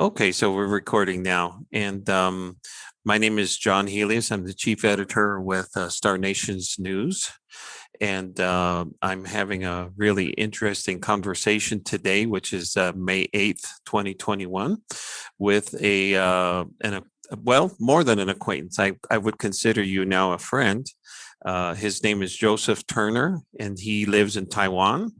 Okay, so we're recording now. And my name is John Helios. I'm the chief editor with Star Nations News. And I'm having a really interesting conversation today, which is May 8th, 2021, with well, more than an acquaintance. I would consider you now a friend. His name is Joseph Turner, and he lives in Taiwan.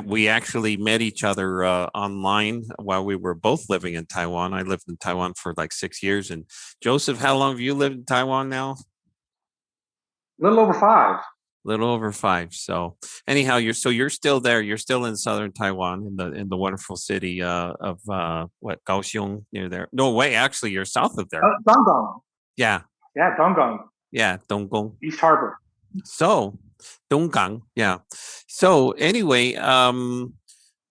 We actually met each other online while we were both living in Taiwan. I lived in Taiwan for like 6 years. And Joseph, how long have you lived in Taiwan now? A little over 5. Little over 5. So anyhow, you're still there. You're still in southern Taiwan, in the wonderful city of Kaohsiung, near there. No, wait, actually, you're south of there. Donggang. Yeah. Yeah, Donggang. Yeah, Donggang. East Harbor. So, Donggang. Yeah. So anyway,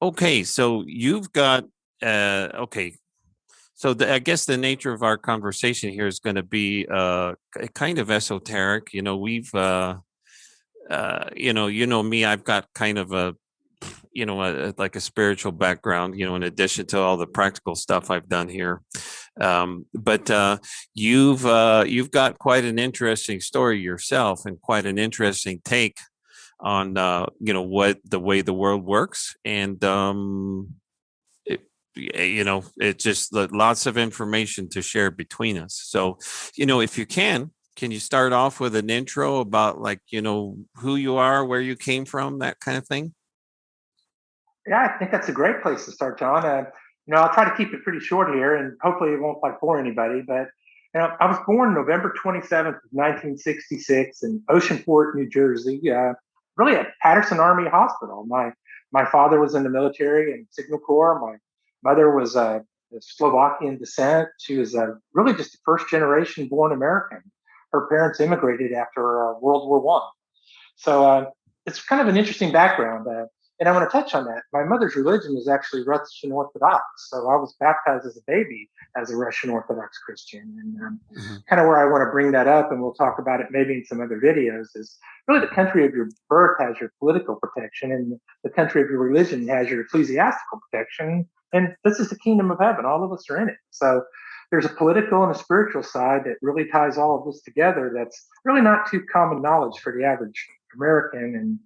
okay. So you've got okay. So I guess the nature of our conversation here is going to be kind of esoteric. We've you know me, I've got kind of like a spiritual background, in addition to all the practical stuff I've done here. But you've got quite an interesting story yourself, and quite an interesting take on what the way the world works. And it's just lots of information to share between us. So, if you can you start off with an intro about who you are, where you came from, that kind of thing? Yeah, I think that's a great place to start, John. I'll try to keep it pretty short here, and hopefully it won't bore anybody. But I was born November 27th, 1966, in Oceanport, New Jersey. Really at Patterson Army Hospital. My father was in the military and Signal Corps. My mother was of Slovakian descent. She was really just a first generation born American. Her parents immigrated after World War I. So it's kind of an interesting background. And I want to touch on that. My mother's religion is actually Russian Orthodox. So I was baptized as a baby as a Russian Orthodox Christian. And kind of where I want to bring that up, and we'll talk about it maybe in some other videos, is really the country of your birth has your political protection, and the country of your religion has your ecclesiastical protection. And this is the kingdom of heaven. All of us are in it. So there's a political and a spiritual side that really ties all of this together that's really not too common knowledge for the average American. And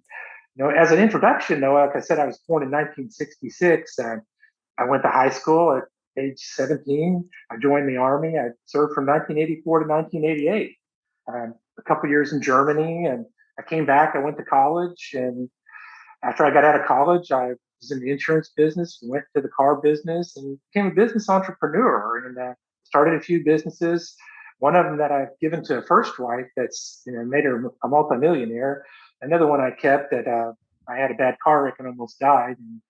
as an introduction, though, like I said, I was born in 1966. I went to high school at age 17. I joined the Army. I served from 1984 to 1988. A couple years in Germany, and I came back. I went to college, and after I got out of college, I was in the insurance business, went to the car business, and became a business entrepreneur, and started a few businesses. One of them that I've given to a first wife that's made her a multimillionaire. Another one I kept that I had a bad car wreck and almost died. And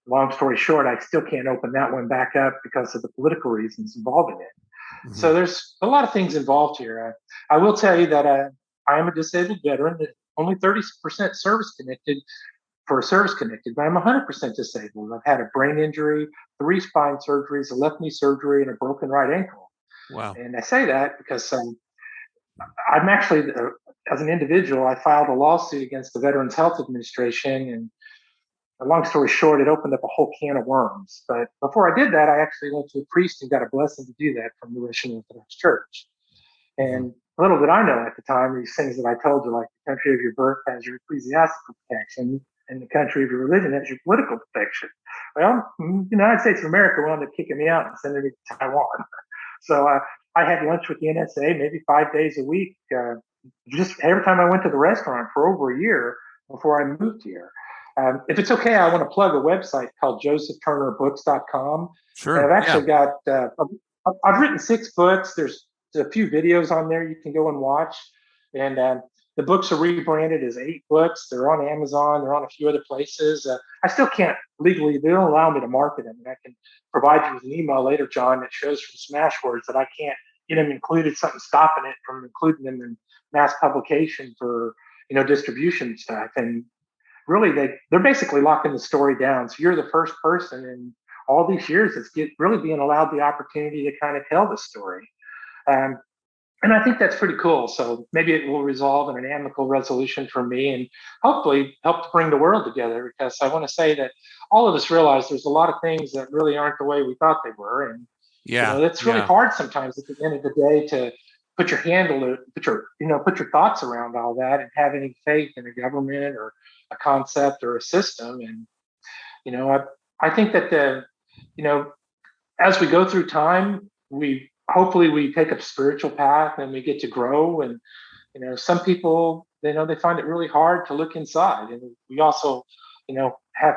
long story short, I still can't open that one back up because of the political reasons involved in it. Mm-hmm. So there's a lot of things involved here. I will tell you that I am a disabled veteran, that only 30% service connected, but I'm 100% disabled. I've had a brain injury, 3 spine surgeries, a left knee surgery, and a broken right ankle. Wow. And I say that because I'm actually, as an individual, I filed a lawsuit against the Veterans Health Administration. And long story short, it opened up a whole can of worms. But before I did that, I actually went to a priest and got a blessing to do that from the Russian Orthodox Church. And little did I know at the time, these things that I told you, like the country of your birth has your ecclesiastical protection, and the country of your religion has your political protection. Well, the United States of America wound up kicking me out and sending me to Taiwan. So I had lunch with the NSA maybe 5 days a week, just every time I went to the restaurant for over a year before I moved here. If it's okay, I want to plug a website called josephturnerbooks.com. Sure. And I've actually got, I've written 6 books. There's a few videos on there you can go and watch. And the books are rebranded as 8 books. They're on Amazon. They're on a few other places. I still can't legally, they don't allow me to market them. And I can provide you with an email later, John, that shows from Smashwords that I can't get them included, something stopping it from including them in mass publication for, distribution stuff. And really, they're basically locking the story down. So you're the first person in all these years that's really being allowed the opportunity to kind of tell the story. And And I think that's pretty cool. So maybe it will resolve in an amicable resolution for me and hopefully help to bring the world together, because I want to say that all of us realize there's a lot of things that really aren't the way we thought they were. And, it's really hard sometimes at the end of the day to put your put your thoughts around all that and have any faith in a government or a concept or a system. And, I think that as we go through time, hopefully we take a spiritual path and we get to grow. And, some people, they find it really hard to look inside. And we also,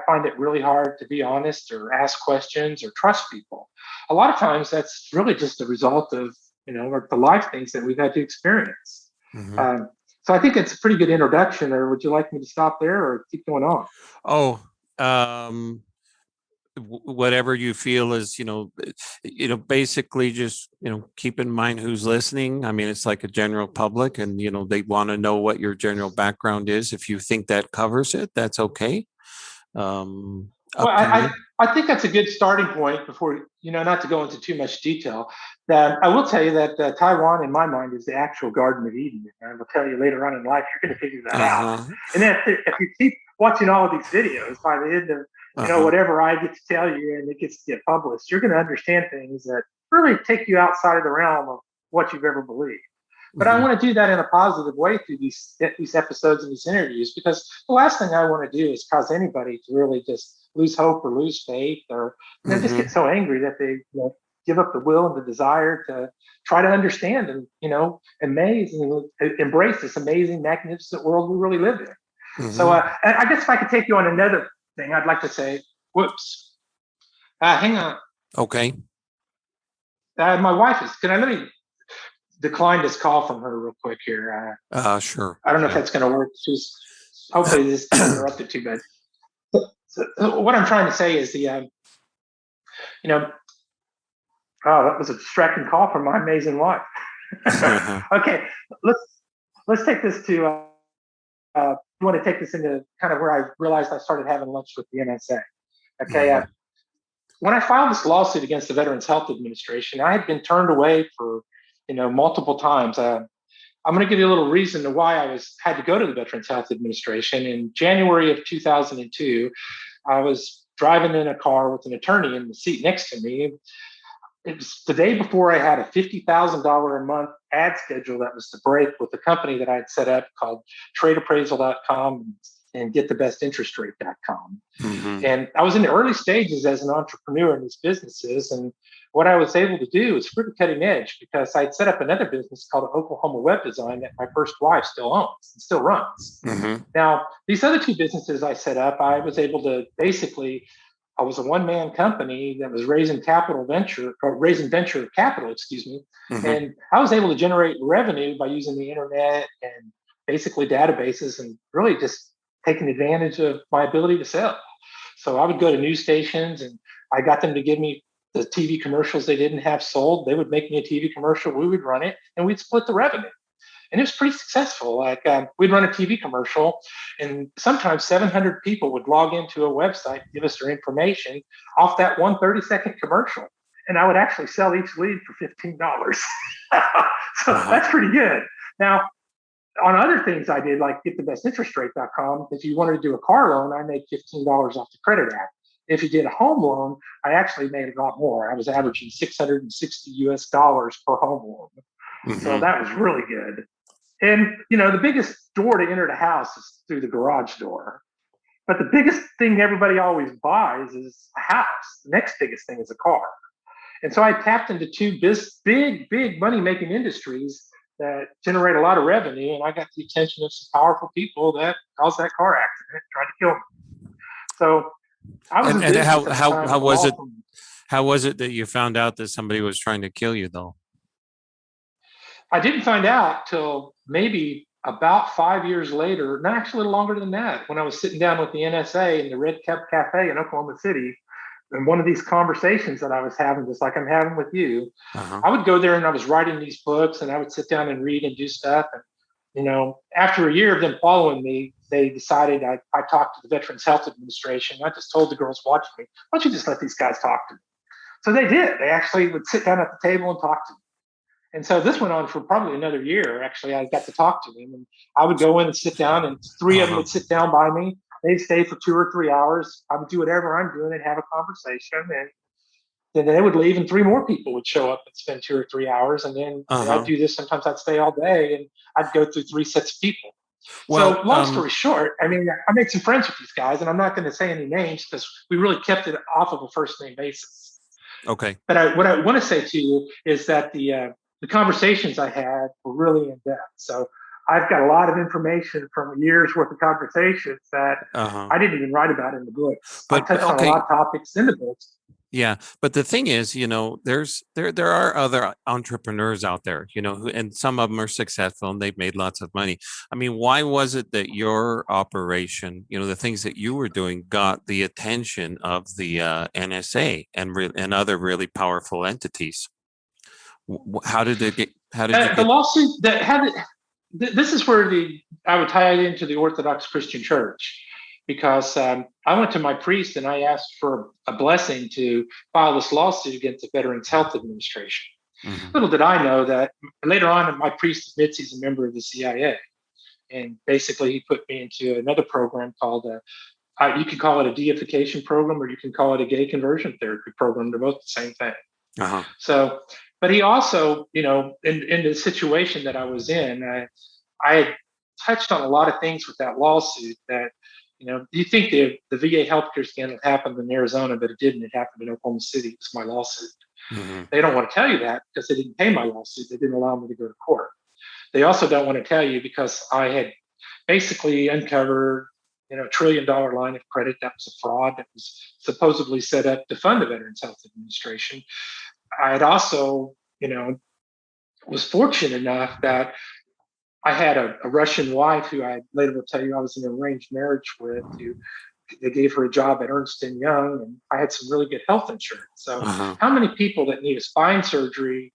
find it really hard to be honest or ask questions or trust people. A lot of times that's really just a result of, or the life things that we've had to experience. Mm-hmm. So I think it's a pretty good introduction. Or would you like me to stop there or keep going on? Whatever you feel is, basically just, keep in mind who's listening. I mean, it's like a general public and, they want to know what your general background is. If you think that covers it, that's okay. I think that's a good starting point before, not to go into too much detail. That I will tell you that Taiwan, in my mind, is the actual Garden of Eden. And I will tell you later on in life, you're going to figure that out. And then if you keep watching all of these videos, by the end of whatever I get to tell you and it gets to get published, you're going to understand things that really take you outside of the realm of what you've ever believed. But I want to do that in a positive way through these episodes and these interviews, because the last thing I want to do is cause anybody to really just lose hope or lose faith or just get so angry that they give up the will and the desire to try to understand and amaze and embrace this amazing, magnificent world we really live in. So I guess if I could take you on another thing, I'd like to say, whoops, hang on. Okay. My wife is. Let me decline this call from her real quick here. Sure. I don't know if that's going to work. She's hopefully this doesn't interrupt it too bad. So what I'm trying to say is that was a distracting call from my amazing wife. Okay, let's take this to. You want to take this into kind of where I realized I started having lunch with the NSA. Okay. When I filed this lawsuit against the Veterans Health Administration, I had been turned away for multiple times. I'm going to give you a little reason to why I had to go to the Veterans Health Administration. In January of 2002, I was driving in a car with an attorney in the seat next to me. It was the day before I had a $50,000 a month ad schedule that was to break with a company that I had set up called tradeappraisal.com and getthebestinterestrate.com. And I was in the early stages as an entrepreneur in these businesses. And what I was able to do is pretty cutting edge, because I'd set up another business called Oklahoma Web Design that my first wife still owns and still runs. Now, these other two businesses I set up, I was able to I was a one-man company that was raising venture capital, and I was able to generate revenue by using the internet and basically databases and really just taking advantage of my ability to sell. So I would go to news stations and I got them to give me the TV commercials they didn't have sold. They would make me a TV commercial, we would run it, and we'd split the revenue. And it was pretty successful. Like we'd run a TV commercial, and sometimes 700 people would log into a website, give us their information off that one 30-second commercial. And I would actually sell each lead for $15. So that's pretty good. Now, on other things I did, like getthebestinterestrate.com, if you wanted to do a car loan, I made $15 off the credit app. If you did a home loan, I actually made a lot more. I was averaging $660 per home loan. So that was really good. And, the biggest door to enter the house is through the garage door. But the biggest thing everybody always buys is a house. The next biggest thing is a car. And so I tapped into two big money-making industries that generate a lot of revenue. And I got the attention of some powerful people that caused that car accident, tried to kill me. So I was how was it that you found out that somebody was trying to kill you, though? I didn't find out till maybe about 5 years later, not actually a little longer than that, when I was sitting down with the NSA in the Red Cup Cafe in Oklahoma City. And one of these conversations that I was having, just like I'm having with you, I would go there and I was writing these books and I would sit down and read and do stuff. And, after a year of them following me, they decided I talked to the Veterans Health Administration. I just told the girls watching me, why don't you just let these guys talk to me? So they did. They actually would sit down at the table and talk to me. And so this went on for probably another year. Actually, I got to talk to him, and I would go in and sit down, and three of them would sit down by me. They'd stay for 2 or 3 hours. I would do whatever I'm doing and have a conversation, and then they would leave, and 3 more people would show up and spend 2 or 3 hours. And then I'd do this. Sometimes I'd stay all day, and I'd go through 3 sets of people. Well, so long story short, I mean, I made some friends with these guys, and I'm not going to say any names because we really kept it off of a first name basis. Okay. But what I want to say to you is that the conversations I had were really in depth. So I've got a lot of information from years worth of conversations that I didn't even write about in the book. But I touched on a lot of topics in the book. Yeah, but the thing is, there are other entrepreneurs out there, and some of them are successful and they've made lots of money. I mean, why was it that your operation, the things that you were doing, got the attention of the NSA and other really powerful entities? How did it get? The lawsuit that had it? This is where I would tie it into the Orthodox Christian Church. Because I went to my priest and I asked for a blessing to file this lawsuit against the Veterans Health Administration. Little did I know that later on, my priest admits he's a member of the CIA. And basically, he put me into another program called, you can call it a deification program, or you can call it a gay conversion therapy program. They're both the same thing. So, but he also, in the situation that I was in, I had touched on a lot of things with that lawsuit that, you think the VA healthcare scandal happened in Arizona, but it didn't. It happened in Oklahoma City. It's my lawsuit. They don't want to tell you that because they didn't pay my lawsuit. They didn't allow me to go to court. They also don't want to tell you because I had basically uncovered, $1 trillion line of credit that was a fraud that was supposedly set up to fund the Veterans Health Administration. I had also, was fortunate enough that I had a Russian wife who I later will tell you I was in an arranged marriage with. They gave her a job at Ernst & Young, and I had some really good health insurance. So how many people that need a spine surgery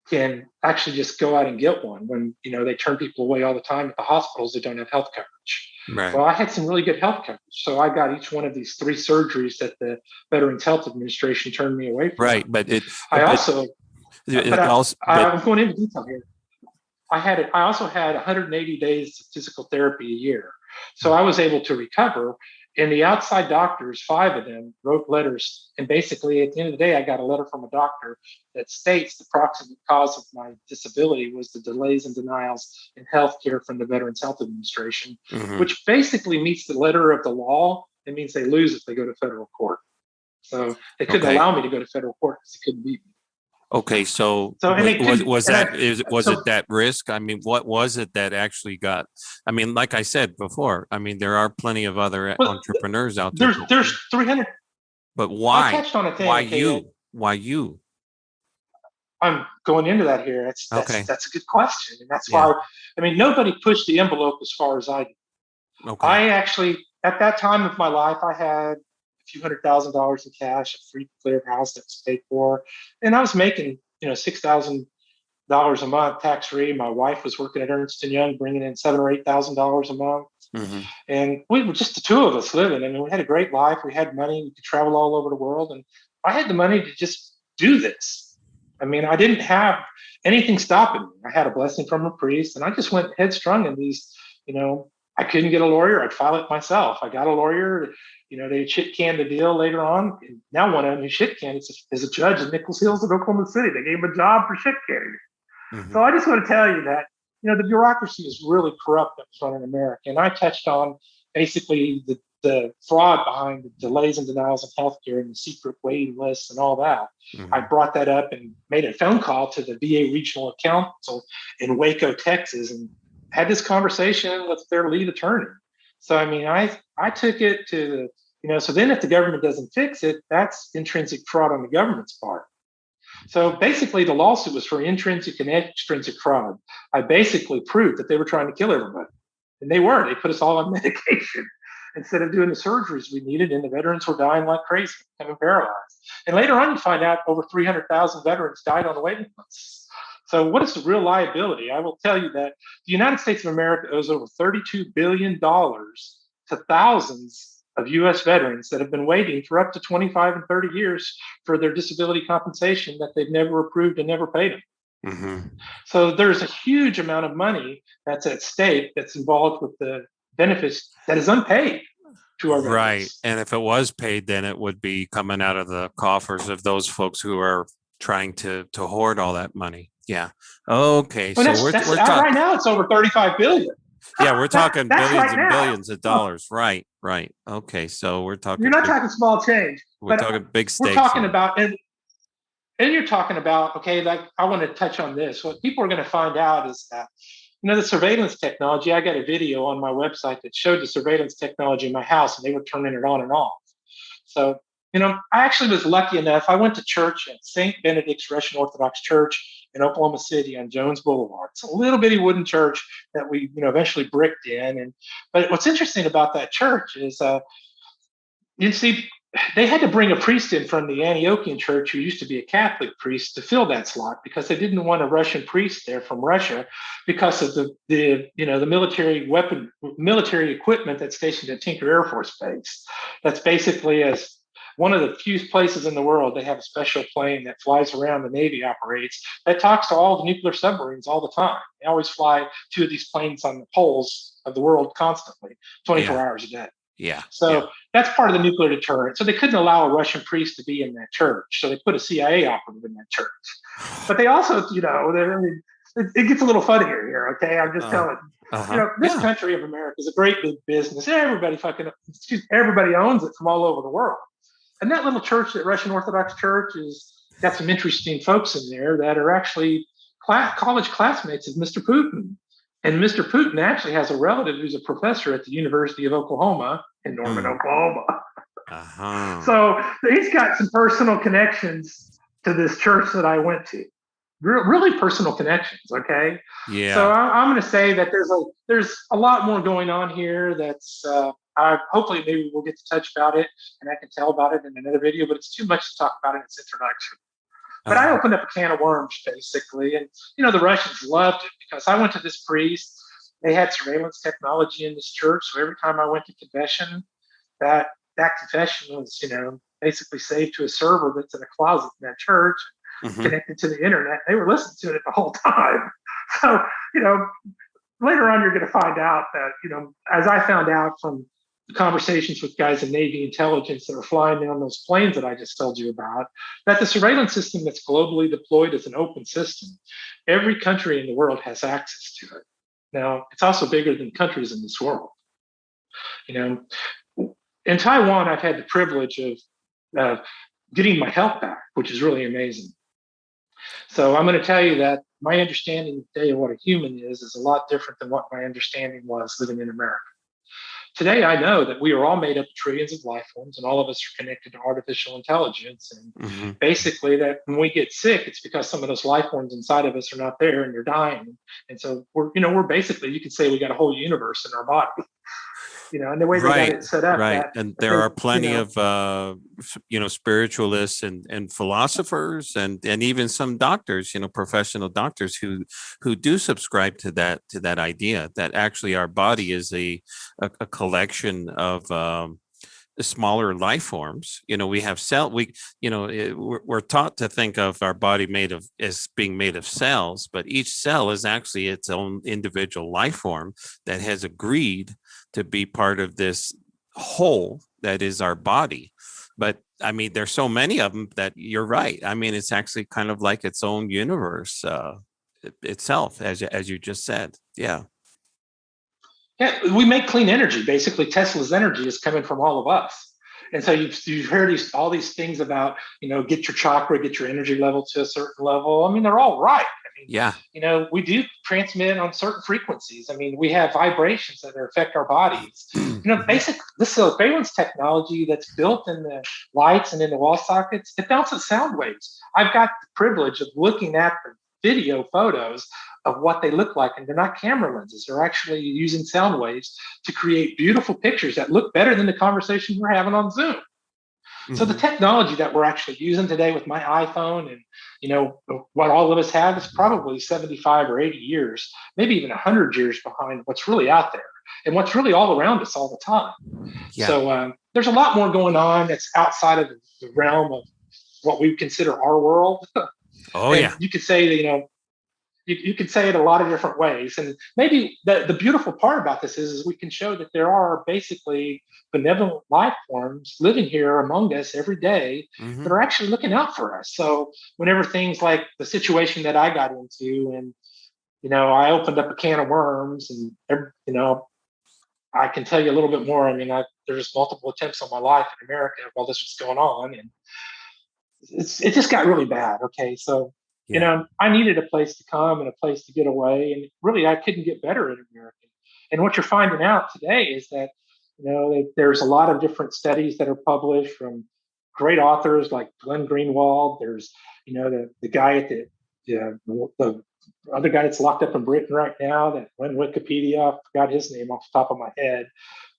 can actually just go out and get one when, they turn people away all the time at the hospitals that don't have health coverage? Right. Well, I had some really good health coverage. So I got each one of these 3 surgeries that the Veterans Health Administration turned me away from. Right, but I'm going into detail here. I also had 180 days of physical therapy a year. So I was able to recover. And the outside doctors, 5 of them, wrote letters. And basically, at the end of the day, I got a letter from a doctor that states the proximate cause of my disability was the delays and denials in healthcare from the Veterans Health Administration, which basically meets the letter of the law. It means they lose if they go to federal court. So they couldn't allow me to go to federal court because they couldn't beat me. Okay, so was it that risk? I mean, what was it that actually got? I mean, like I said before, I mean, there are plenty of other entrepreneurs out there. There's 300. But why? I touched on a thing. Why you? I'm going into that here. That's a good question, and that's why. I mean, nobody pushed the envelope as far as I did. Okay. I actually, at that time of my life, I had few $100,000 in cash, a free clear house that was paid for, and I was making $6,000 a month tax free. My wife was working at Ernst & Young, bringing in $7,000 or $8,000 a month, and we were just the 2 of us living. I mean, we had a great life. We had money. We could travel all over the world, and I had the money to just do this. I mean, I didn't have anything stopping me. I had a blessing from a priest, and I just went headstrong in these. I couldn't get a lawyer. I'd file it myself. I got a lawyer. They shit canned the deal later on. And now one of them who shit canned is a judge in Nichols Hills in Oklahoma City. They gave him a job for shit canning. So I just want to tell you that, the bureaucracy is really corrupt that was running America. And I touched on basically the fraud behind the delays and denials of healthcare and the secret waiting lists and all that. I brought that up and made a phone call to the VA Regional Counsel in Waco, Texas, and had this conversation with their lead attorney. So, I mean, I took it to so then if the government doesn't fix it, that's intrinsic fraud on the government's part. So basically the lawsuit was for intrinsic and extrinsic fraud. I basically proved that they were trying to kill everybody. And they were. They put us all on medication instead of doing the surgeries we needed, and the veterans were dying like crazy, becoming paralyzed. And later on, you find out over 300,000 veterans died on the waiting list. So what is the real liability? I will tell you that the United States of America owes over $32 billion to thousands of U.S. veterans that have been waiting for up to 25 and 30 years for their disability compensation that they've never approved and never paid them. Hmm. So there's a huge amount of money that's at stake that's involved with the benefits that is unpaid to our Right. veterans. And if it was paid, then it would be coming out of the coffers of those folks who are trying to hoard all that money. Yeah. Okay. Well, So that's we're right talking. now it's over 35 billion. Yeah, we're talking That's billions right and now. billions of dollars. Right. Right. Okay. So we're You're talking not big. talking small change, We're but talking big we're stakes talking here. about, and you're talking about, okay, like I want to touch on this. What people are going to find out is that, the surveillance technology, I got a video on my website that showed the surveillance technology in my house and they were turning it on and off. So, I actually was lucky enough. I went to church at St. Benedict's Russian Orthodox Church in Oklahoma City on Jones Boulevard. It's a little bitty wooden church that we, eventually bricked in. But what's interesting about that church is, you see, they had to bring a priest in from the Antiochian church who used to be a Catholic priest to fill that slot because they didn't want a Russian priest there from Russia because of the military equipment that's stationed at Tinker Air Force Base. That's basically as one of the few places in the world they have a special plane that flies around the Navy operates that talks to all the nuclear submarines all the time. They always fly two of these planes on the poles of the world constantly, 24 hours a day. Yeah. So that's part of the nuclear deterrent. So they couldn't allow a Russian priest to be in that church. So they put a CIA operative in that church. But they also, it gets a little funnier here. Okay, I'm just telling you. This country of America is a great big business. Everybody owns it from all over the world. And that little church, that Russian Orthodox Church, is got some interesting folks in there that are actually college classmates of Mr. Putin. And Mr. Putin actually has a relative who's a professor at the University of Oklahoma in Norman, Oklahoma. So he's got some personal connections to this church that I went to. Really personal connections, okay? Yeah. So I'm going to say that there's a lot more going on here that's hopefully maybe we'll get to touch about it and I can tell about it in another video, but it's too much to talk about in its introduction. But I opened up a can of worms, basically. And, the Russians loved it because I went to this priest. They had surveillance technology in this church. So every time I went to confession, that confession was, basically saved to a server that's in a closet in that church, connected to the internet. They were listening to it the whole time. So, later on, you're going to find out that, as I found out from conversations with guys in Navy intelligence that are flying on those planes that I just told you about, that the surveillance system that's globally deployed is an open system. Every country in the world has access to it. Now, it's also bigger than countries in this world. In Taiwan, I've had the privilege of getting my health back, which is really amazing. So I'm going to tell you that my understanding today of what a human is a lot different than what my understanding was living in America. Today, I know that we are all made up of trillions of life forms, and all of us are connected to artificial intelligence. And basically, that when we get sick, it's because some of those life forms inside of us are not there, and you're dying. And so we're basically, you could say, we got a whole universe in our body. And the way they got it set up. Right. And there are plenty of, spiritualists and philosophers and even some doctors, professional doctors who do subscribe to that idea that actually our body is a collection of smaller life forms. We have we're taught to think of our body as being made of cells, but each cell is actually its own individual life form that has agreed to be part of this whole that is our body. But I mean, there's so many of them that you're right. I mean, it's actually kind of like its own universe itself, as you just said. Yeah. Yeah, we make clean energy. Basically, Tesla's energy is coming from all of us. And so you've heard all these things about, get your chakra, get your energy level to a certain level. I mean, they're all right. Yeah. We do transmit on certain frequencies. I mean, we have vibrations that affect our bodies. Basically, this surveillance technology that's built in the lights and in the wall sockets, it bounces sound waves. I've got the privilege of looking at the video photos of what they look like, and they're not camera lenses. They're actually using sound waves to create beautiful pictures that look better than the conversation we're having on Zoom. So the technology that we're actually using today with my iPhone and, what all of us have is probably 75 or 80 years, maybe even 100 years behind what's really out there and what's really all around us all the time. Yeah. So there's a lot more going on that's outside of the realm of what we consider our world. Oh, yeah. You could say that, you could say it a lot of different ways. And maybe the beautiful part about this is we can show that there are basically benevolent life forms living here among us every day that are actually looking out for us. So whenever things like the situation that I got into, and I opened up a can of worms, and I can tell you a little bit more. I mean, there's multiple attempts on my life in America while this was going on, and it just got really bad. Okay, so I needed a place to come and a place to get away, and really I couldn't get better in America. And what you're finding out today is that there's a lot of different studies that are published from great authors like Glenn Greenwald. There's the guy at the other guy that's locked up in Britain right now that went Wikipedia. I forgot his name off the top of my head.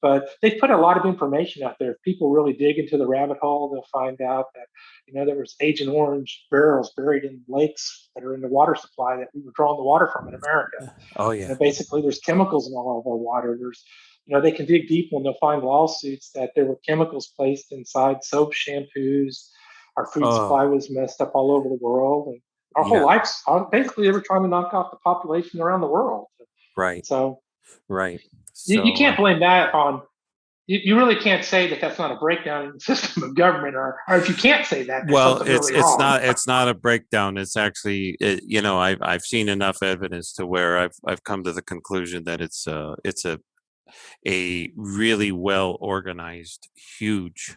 But they put a lot of information out there. If people really dig into the rabbit hole, they'll find out that there was Agent Orange barrels buried in lakes that are in the water supply that we were drawing the water from in America. Oh yeah. Basically, there's chemicals in all of our water. There's they can dig deep and they'll find lawsuits that there were chemicals placed inside soap, shampoos. Our food supply was messed up all over the world, and our whole lives basically they were trying to knock off the population around the world. Right. So right. You can't blame that on. You really can't say that that's not a breakdown in the system of government, or if you can't say that, well, it's really it's not a breakdown. It's actually, I've seen enough evidence to where I've come to the conclusion that it's a really well organized, huge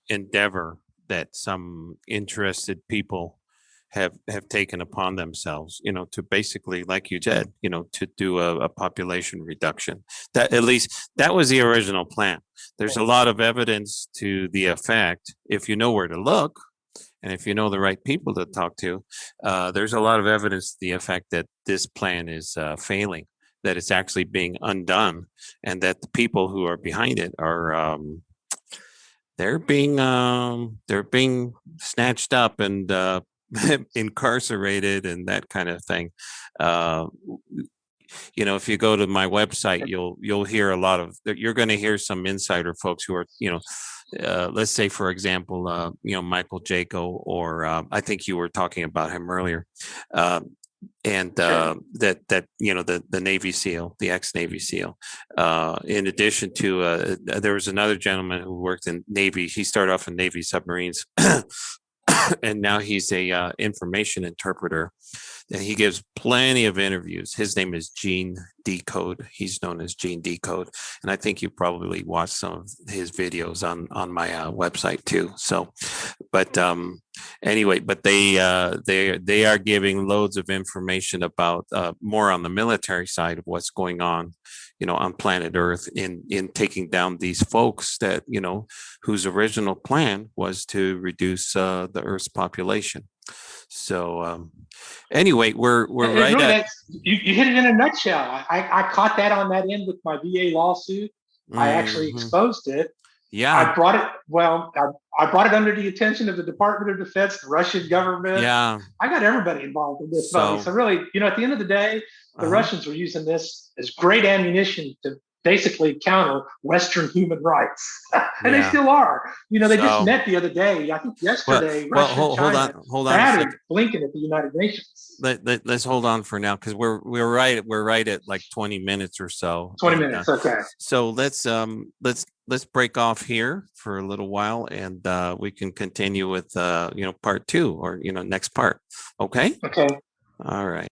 endeavor that some interested people have taken upon themselves, to basically, like you said, to do a population reduction. That at least that was the original plan. There's a lot of evidence to the effect, if you know where to look, and if you know the right people to talk to, there's a lot of evidence to the effect that this plan is failing, that it's actually being undone, and that the people who are behind it are they're being snatched up and incarcerated and that kind of thing. If you go to my website, you'll hear a lot of. You're going to hear some insider folks who are, let's say, for example, Michael Jaco, or I think you were talking about him earlier, and that the Navy SEAL, the ex-Navy SEAL. In addition to, there was another gentleman who worked in Navy. He started off in Navy submarines. And now he's a information interpreter, and he gives plenty of interviews. His name is Gene Decode. He's known as Gene Decode, and I think you probably watched some of his videos on my website too. So, but anyway, but they are giving loads of information about more on the military side of what's going on, on planet Earth in taking down these folks that, whose original plan was to reduce the Earth's population. So anyway, we're right really, at. You hit it in a nutshell. I caught that on that end with my VA lawsuit. I actually exposed it. Yeah. I brought it. Well, I brought it under the attention of the Department of Defense, the Russian government. Yeah. I got everybody involved in this. So really, at the end of the day, the Russians were using this as great ammunition to basically counter Western human rights, and they still are. They just met the other day. I think yesterday. Hold on. Blinken at the United Nations. Let's hold on for now, because we're right at like 20 minutes or so. 20 minutes, okay. So let's break off here for a little while, and we can continue with part two, or next part. Okay. Okay. All right.